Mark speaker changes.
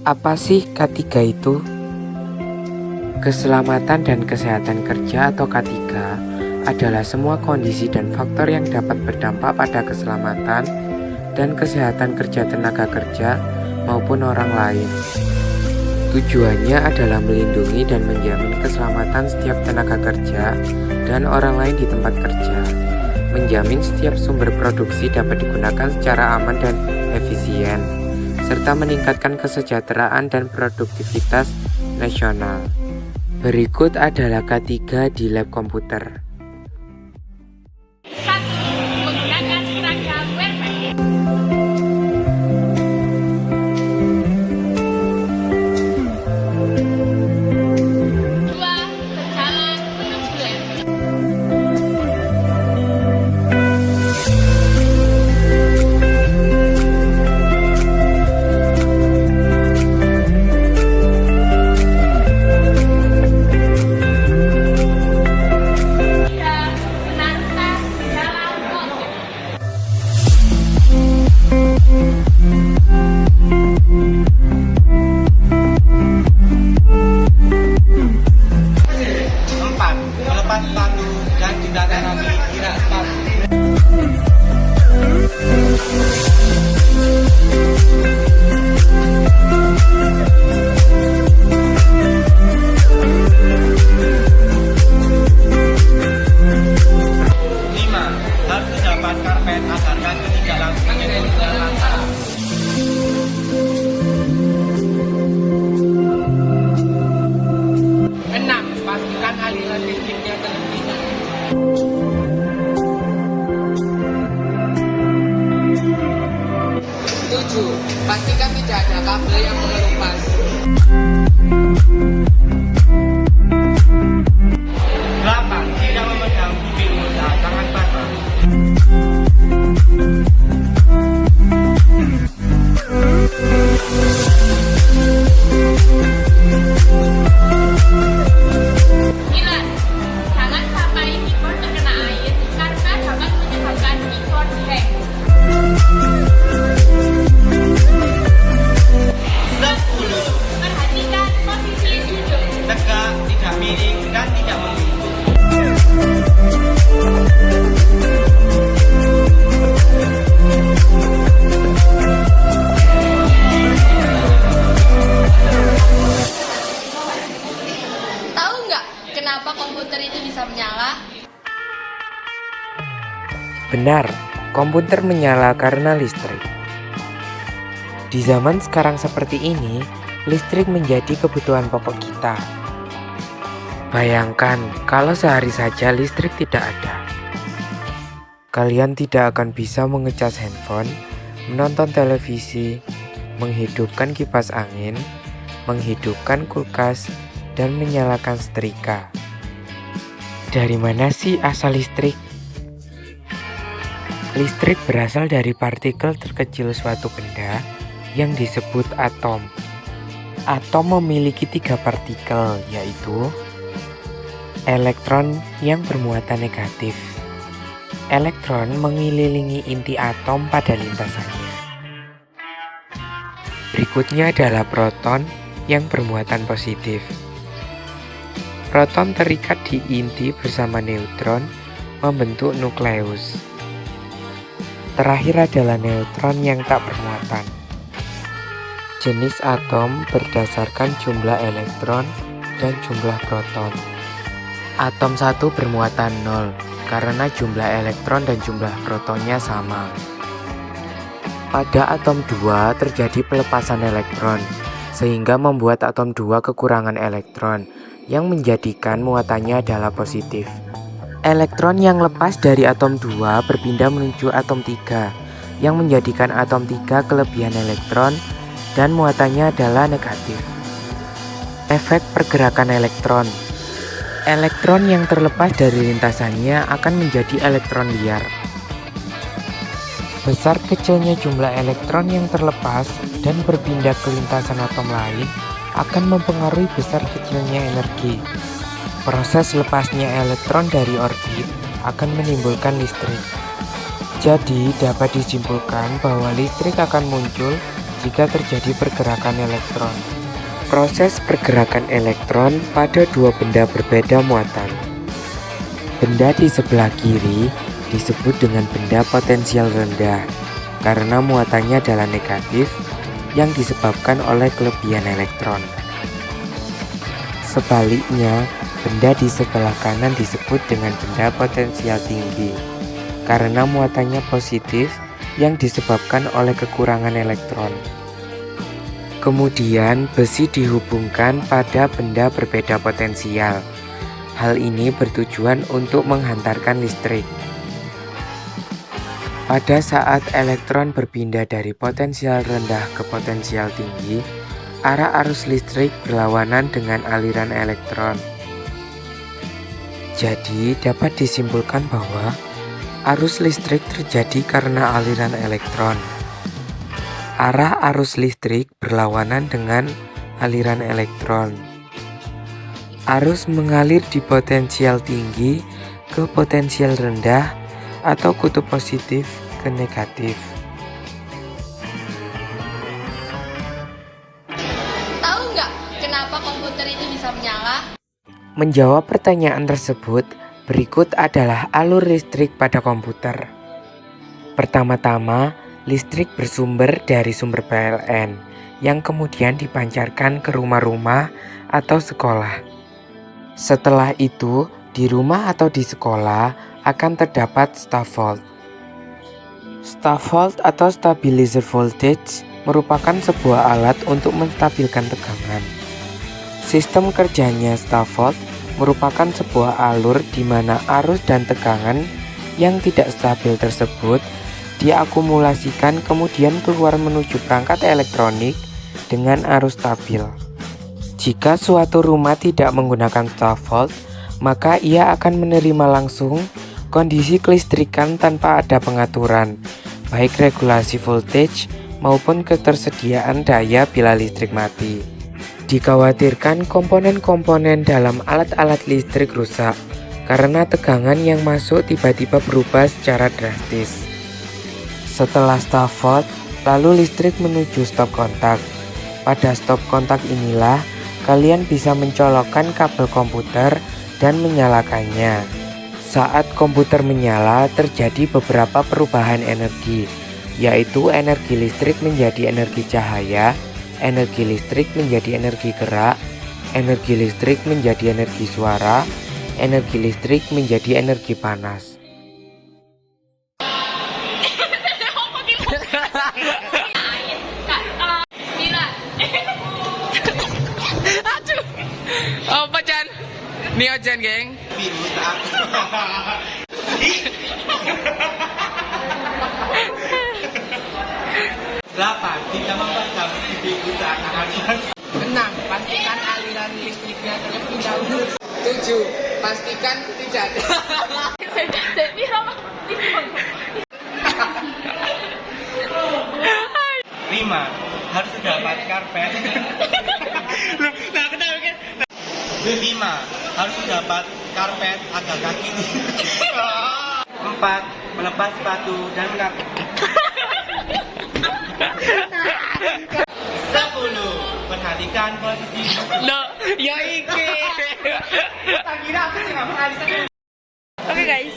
Speaker 1: Apa sih K3 itu? Keselamatan dan kesehatan kerja atau K3 adalah semua kondisi dan faktor yang dapat berdampak pada keselamatan dan kesehatan kerja tenaga kerja maupun orang lain. Tujuannya adalah melindungi dan menjamin keselamatan setiap tenaga kerja dan orang lain di tempat kerja, menjamin setiap sumber produksi dapat digunakan secara aman dan efisien, serta meningkatkan kesejahteraan dan produktivitas nasional. Berikut adalah K3 di lab komputer.
Speaker 2: 1. Menggunakan seragam wearman. 2. Berjalan menuju lab.
Speaker 3: 4. Melepas sepatu dan ditandai tidak sepatu. 5. Harus mendapat karpet agar kaki tidak langsung ke lantai. 6. Pastikan aliran listriknya terhenti. 7. Pastikan tidak ada kabel yang mengelupas. 8. Tidak memegang pintu saat tangan basah.
Speaker 2: 9. Jangan sampai keyboard terkena air karena dapat menyebabkan keyboard hang.
Speaker 3: 10.
Speaker 2: Perhatikan posisi duduk.
Speaker 3: Tegak, tidak miring, dan tidak membungkuk.
Speaker 2: Tahu nggak kenapa komputer itu bisa menyala?
Speaker 1: Benar, komputer menyala karena listrik. Di zaman sekarang seperti ini, listrik menjadi kebutuhan pokok kita. Bayangkan kalau sehari saja listrik tidak ada. Kalian tidak akan bisa mengecas handphone, menonton televisi, menghidupkan kipas angin, menghidupkan kulkas, dan menyalakan setrika. Dari mana sih asal listrik? Listrik berasal dari partikel terkecil suatu benda yang disebut atom. Atom memiliki 3 partikel, yaitu elektron yang bermuatan negatif. Elektron mengelilingi inti atom pada lintasannya. Berikutnya adalah proton yang bermuatan positif. Proton terikat di inti bersama neutron membentuk nukleus. Terakhir adalah neutron yang tak bermuatan. Jenis atom berdasarkan jumlah elektron dan jumlah proton. Atom 1 bermuatan 0 karena jumlah elektron dan jumlah protonnya sama. Pada atom 2 terjadi pelepasan elektron, sehingga membuat atom 2 kekurangan elektron, yang menjadikan muatannya adalah positif. Elektron yang lepas dari atom 2 berpindah menuju atom 3, yang menjadikan atom 3 kelebihan elektron dan muatannya adalah negatif. Efek pergerakan elektron. Elektron yang terlepas dari lintasannya akan menjadi elektron liar. Besar kecilnya jumlah elektron yang terlepas dan berpindah ke lintasan atom lain akan mempengaruhi besar kecilnya energi. Proses lepasnya elektron dari orbit akan menimbulkan listrik. Jadi dapat disimpulkan bahwa listrik akan muncul jika terjadi pergerakan elektron. Proses pergerakan elektron pada dua benda berbeda muatan. Benda di sebelah kiri disebut dengan benda potensial rendah karena muatannya adalah negatif yang disebabkan oleh kelebihan elektron. Sebaliknya, benda di sebelah kanan disebut dengan benda potensial tinggi karena muatannya positif yang disebabkan oleh kekurangan elektron. Kemudian, besi dihubungkan pada benda berbeda potensial. Hal ini bertujuan untuk menghantarkan listrik. Pada saat elektron berpindah dari potensial rendah ke potensial tinggi, arah arus listrik berlawanan dengan aliran elektron. Jadi, dapat disimpulkan bahwa arus listrik terjadi karena aliran elektron. Arah arus listrik berlawanan dengan aliran elektron. Arus mengalir di potensial tinggi ke potensial rendah atau kutub positif ke negatif.
Speaker 2: Tahu nggak kenapa komputer itu bisa menyala?
Speaker 1: Menjawab pertanyaan tersebut, berikut adalah alur listrik pada komputer. Pertama-tama, listrik bersumber dari sumber PLN yang kemudian dipancarkan ke rumah-rumah atau sekolah. Setelah itu, di rumah atau di sekolah akan terdapat stop volt. Stop volt atau stabilizer voltage merupakan sebuah alat untuk menstabilkan tegangan. Sistem kerjanya stop volt merupakan sebuah alur di mana arus dan tegangan yang tidak stabil tersebut diakumulasikan kemudian keluar menuju perangkat elektronik dengan arus stabil. Jika suatu rumah tidak menggunakan stop volt, maka ia akan menerima langsung kondisi kelistrikan tanpa ada pengaturan, baik regulasi voltage maupun ketersediaan daya bila listrik mati. Dikhawatirkan komponen-komponen dalam alat-alat listrik rusak karena tegangan yang masuk tiba-tiba berubah secara drastis. Setelah stop volt, lalu listrik menuju stop kontak. Pada stop kontak inilah kalian bisa mencolokkan kabel komputer dan menyalakannya. Saat komputer menyala, terjadi beberapa perubahan energi, yaitu energi listrik menjadi energi cahaya, energi listrik menjadi energi gerak, energi listrik menjadi energi suara, energi listrik menjadi energi panas. Apa Chan? Nio Chan geng.
Speaker 3: Delapan, tidak membaca TV usaha.
Speaker 1: Enam, pastikan aliran listriknya terlebih dahulu. 7, pastikan tidak ada.
Speaker 3: Lima, harus dapat karpet. Nah, kenapa kan? 5, harus dapat karpet agar kaki. 4, melepas sepatu dan kaki. 10, perhatikan posisi.
Speaker 1: Loh, ya iki.
Speaker 3: Tak kira aku sih nggak mengalihkan.
Speaker 2: Oke guys,